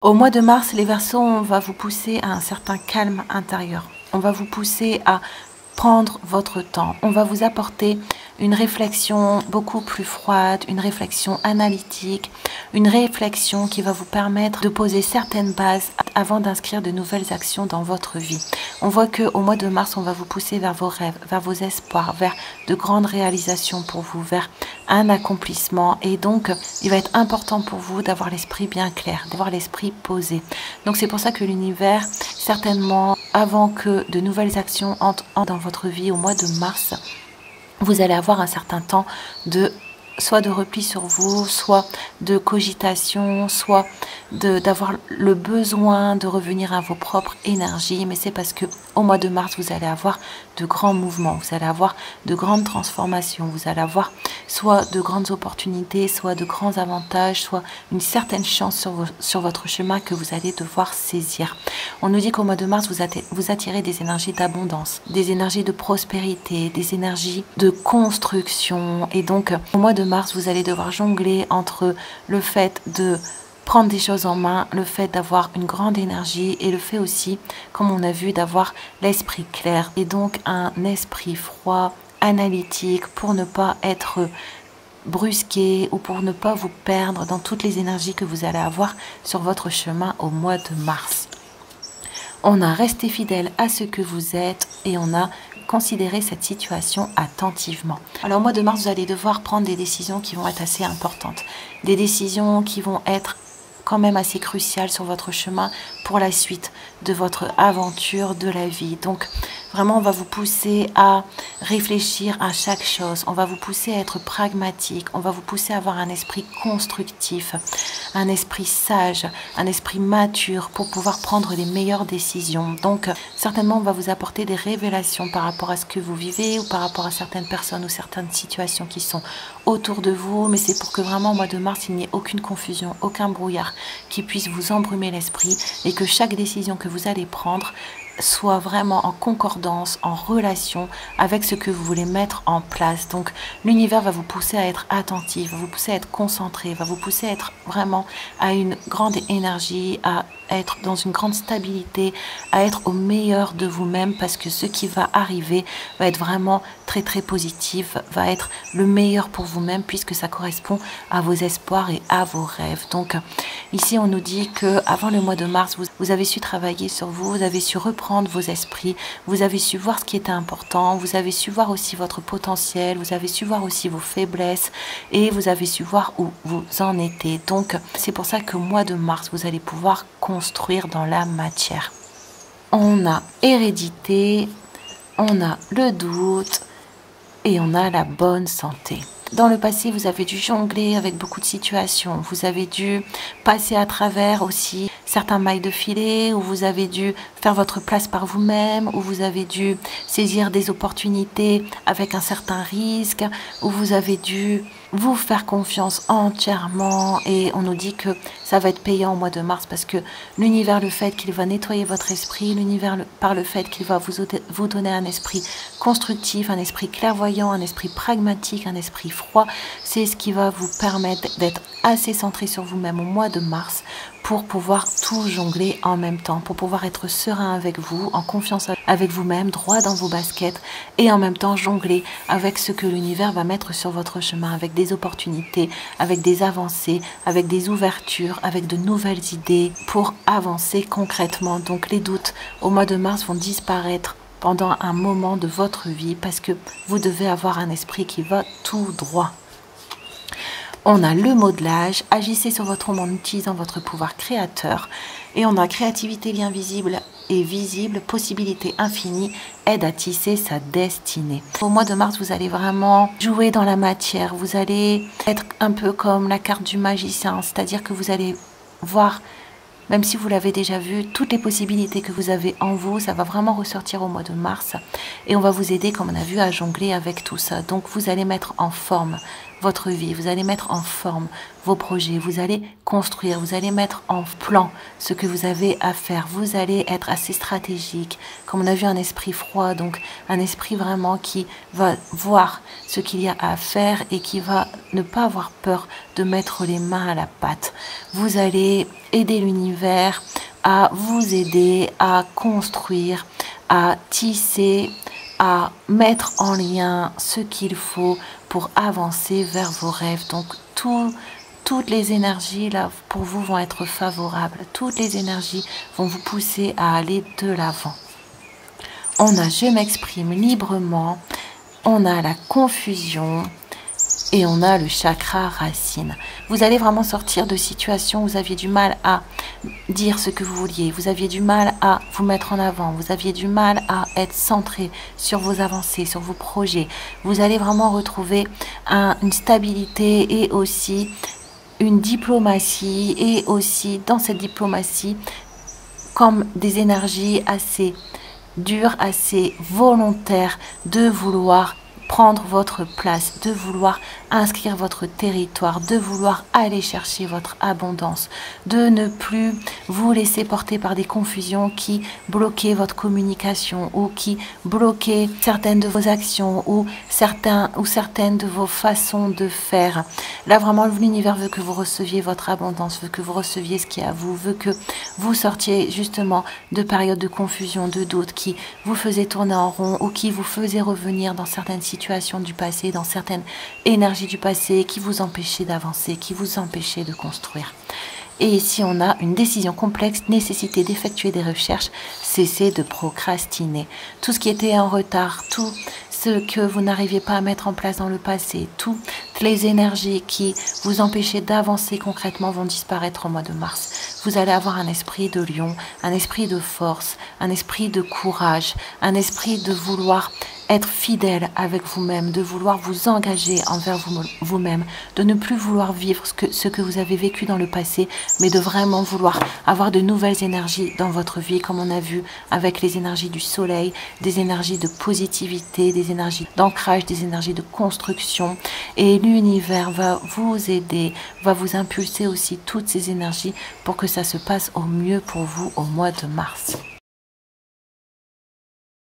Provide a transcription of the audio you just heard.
Au mois de mars, les Verseaux, on va vous pousser à un certain calme intérieur. On va vous pousser à prendre votre temps. On va vous apporter une réflexion beaucoup plus froide, une réflexion analytique, une réflexion qui va vous permettre de poser certaines bases avant d'inscrire de nouvelles actions dans votre vie. On voit qu'au mois de mars, on va vous pousser vers vos rêves, vers vos espoirs, vers de grandes réalisations pour vous, vers un accomplissement. Et donc, il va être important pour vous d'avoir l'esprit bien clair, d'avoir l'esprit posé. Donc, c'est pour ça que l'univers, certainement, avant que de nouvelles actions entrent dans votre vie au mois de mars, vous allez avoir un certain temps de soit de repli sur vous, soit de cogitation, soit d'avoir le besoin de revenir à vos propres énergies. Mais c'est parce que au mois de mars, vous allez avoir de grands mouvements, vous allez avoir de grandes transformations, vous allez avoir soit de grandes opportunités, soit de grands avantages, soit une certaine chance sur votre chemin que vous allez devoir saisir. On nous dit qu'au mois de mars, vous attirez des énergies d'abondance, des énergies de prospérité, des énergies de construction. Et donc, au mois de mars, vous allez devoir jongler entre le fait de prendre des choses en main, le fait d'avoir une grande énergie et le fait aussi, comme on a vu, d'avoir l'esprit clair et donc un esprit froid, analytique pour ne pas être brusqué ou pour ne pas vous perdre dans toutes les énergies que vous allez avoir sur votre chemin au mois de mars. On a resté fidèle à ce que vous êtes et on a considéré cette situation attentivement. Alors au mois de mars, vous allez devoir prendre des décisions qui vont être assez importantes. Des décisions qui vont être quand même assez cruciales sur votre chemin pour la suite de votre aventure de la vie. Donc vraiment, on va vous pousser à réfléchir à chaque chose. On va vous pousser à être pragmatique. On va vous pousser à avoir un esprit constructif, un esprit sage, un esprit mature pour pouvoir prendre les meilleures décisions. Donc, certainement, on va vous apporter des révélations par rapport à ce que vous vivez ou par rapport à certaines personnes ou certaines situations qui sont autour de vous. Mais c'est pour que vraiment, au mois de mars, il n'y ait aucune confusion, aucun brouillard qui puisse vous embrumer l'esprit et que chaque décision que vous allez prendre soit vraiment en concordance, en relation avec ce que vous voulez mettre en place. Donc l'univers va vous pousser à être attentif, va vous pousser à être concentré, va vous pousser à être vraiment à une grande énergie, à être dans une grande stabilité, à être au meilleur de vous-même parce que ce qui va arriver va être vraiment très très positif, va être le meilleur pour vous-même puisque ça correspond à vos espoirs et à vos rêves. Donc ici on nous dit que avant le mois de mars, vous avez su travailler sur vous, vous avez su reprendre vos esprits, vous avez su voir ce qui était important, vous avez su voir aussi votre potentiel, vous avez su voir aussi vos faiblesses et vous avez su voir où vous en étiez. Donc c'est pour ça qu'au mois de mars, vous allez pouvoir construire dans la matière. On a hérédité, on a le doute et on a la bonne santé. Dans le passé, vous avez dû jongler avec beaucoup de situations. Vous avez dû passer à travers aussi certains mailles de filet, où vous avez dû faire votre place par vous-même, où vous avez dû saisir des opportunités avec un certain risque, où vous avez dû vous faire confiance entièrement. Et on nous dit que ça va être payant au mois de mars parce que l'univers, le fait qu'il va nettoyer votre esprit, l'univers, par le fait qu'il va vous donner un esprit constructif, un esprit clairvoyant, un esprit pragmatique, un esprit froid, c'est ce qui va vous permettre d'être assez centré sur vous-même au mois de mars pour pouvoir tout jongler en même temps, pour pouvoir être serein avec vous, en confiance avec vous-même, droit dans vos baskets et en même temps jongler avec ce que l'univers va mettre sur votre chemin, avec des opportunités, avec des avancées, avec des ouvertures, avec de nouvelles idées pour avancer concrètement. Donc les doutes au mois de mars vont disparaître pendant un moment de votre vie parce que vous devez avoir un esprit qui va tout droit. On a le modelage, agissez sur votre monde en utilisant votre pouvoir créateur. Et on a créativité, lien visible et visible, possibilité infinie, aide à tisser sa destinée. Au mois de mars, vous allez vraiment jouer dans la matière. Vous allez être un peu comme la carte du magicien, c'est-à-dire que vous allez voir, même si vous l'avez déjà vu, toutes les possibilités que vous avez en vous, ça va vraiment ressortir au mois de mars. Et on va vous aider, comme on a vu, à jongler avec tout ça. Donc vous allez mettre en forme votre vie, vous allez mettre en forme vos projets, vous allez construire, vous allez mettre en plan ce que vous avez à faire, vous allez être assez stratégique, comme on a vu un esprit froid, donc un esprit vraiment qui va voir ce qu'il y a à faire et qui va ne pas avoir peur de mettre les mains à la pâte. Vous allez aider l'univers à vous aider à construire, à tisser, à mettre en lien ce qu'il faut pour avancer vers vos rêves. Donc toutes les énergies là pour vous vont être favorables. Toutes les énergies vont vous pousser à aller de l'avant. On a je m'exprime librement, on a la confusion et on a le chakra racine. Vous allez vraiment sortir de situations où vous aviez du mal à dire ce que vous vouliez, vous aviez du mal à vous mettre en avant, vous aviez du mal à être centré sur vos avancées, sur vos projets. Vous allez vraiment retrouver une stabilité et aussi une diplomatie, et aussi dans cette diplomatie comme des énergies assez dures, assez volontaires de vouloir prendre votre place, de vouloir inscrire votre territoire, de vouloir aller chercher votre abondance, de ne plus vous laisser porter par des confusions qui bloquaient votre communication ou qui bloquaient certaines de vos actions ou certaines de vos façons de faire. Là, vraiment, l'univers veut que vous receviez votre abondance, veut que vous receviez ce qui est à vous, veut que vous sortiez justement de périodes de confusion, de doute qui vous faisaient tourner en rond ou qui vous faisaient revenir dans certaines situations du passé, dans certaines énergies du passé qui vous empêchaient d'avancer, qui vous empêchaient de construire. Et ici, on a une décision complexe, nécessité d'effectuer des recherches, cesser de procrastiner. Tout ce qui était en retard, tout ce que vous n'arriviez pas à mettre en place dans le passé, toutes les énergies qui vous empêchaient d'avancer concrètement vont disparaître au mois de mars. Vous allez avoir un esprit de lion, un esprit de force, un esprit de courage, un esprit de vouloir être fidèle avec vous-même, de vouloir vous engager envers vous-même, de ne plus vouloir vivre ce que vous avez vécu dans le passé, mais de vraiment vouloir avoir de nouvelles énergies dans votre vie, comme on a vu avec les énergies du soleil, des énergies de positivité, des énergies d'ancrage, des énergies de construction. Et l'univers va vous aider, va vous impulser aussi toutes ces énergies pour que ça se passe au mieux pour vous au mois de mars.